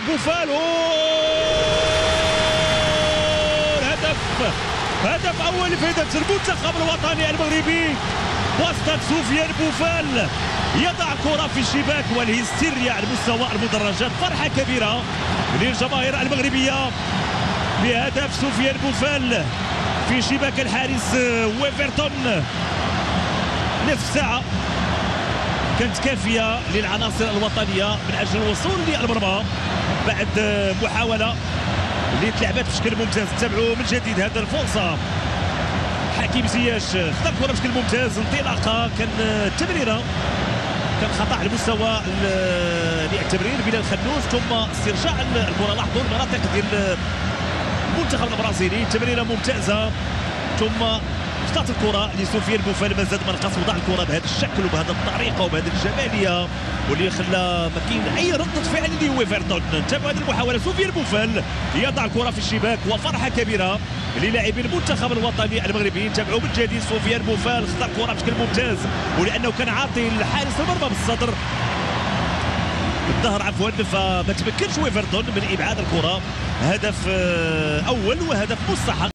بوفال. هدف اول لفائده المنتخب الوطني المغربي وسط سفيان بوفال يضع كرة في الشباك والهستيريا على مستوى المدرجات. فرحة كبيرة للجماهير المغربية بهدف سفيان بوفال في شباك الحارس ويفرتون. نصف ساعة كانت كافية للعناصر الوطنية من أجل الوصول للمرمى بعد محاولة اللي تلعبت بشكل ممتاز. تابعوا من جديد هذا الفرصة. حكيم زياش خطا الكرة بشكل ممتاز، انطلاقة كان تمريرة كان خطأ على مستوى التمرير بلال خنوس ثم استرجاع الكرة. لاحظوا المناطق ديال المنتخب البرازيلي، تمريرة ممتازة ثم خطأت الكرة لسفيان بوفال. ما زاد ما نقص، وضع الكرة بهذا الشكل وبهذه الطريقة وبهذه الجمالية واللي خلى ما كاين أي ردة فعل لويفرتون. تابعوا هذه المحاولة. سفيان بوفال يضع الكرة في الشباك وفرحة كبيرة للاعبي المنتخب الوطني المغربي. تابعوا من جديد. سفيان بوفال خطأ الكرة بشكل ممتاز ولأنه كان عاطي الحارس المرمى بالصدر بالظهر عفوا، فما تمكنش ويفرتون من إبعاد الكرة. هدف أول وهدف مستحق.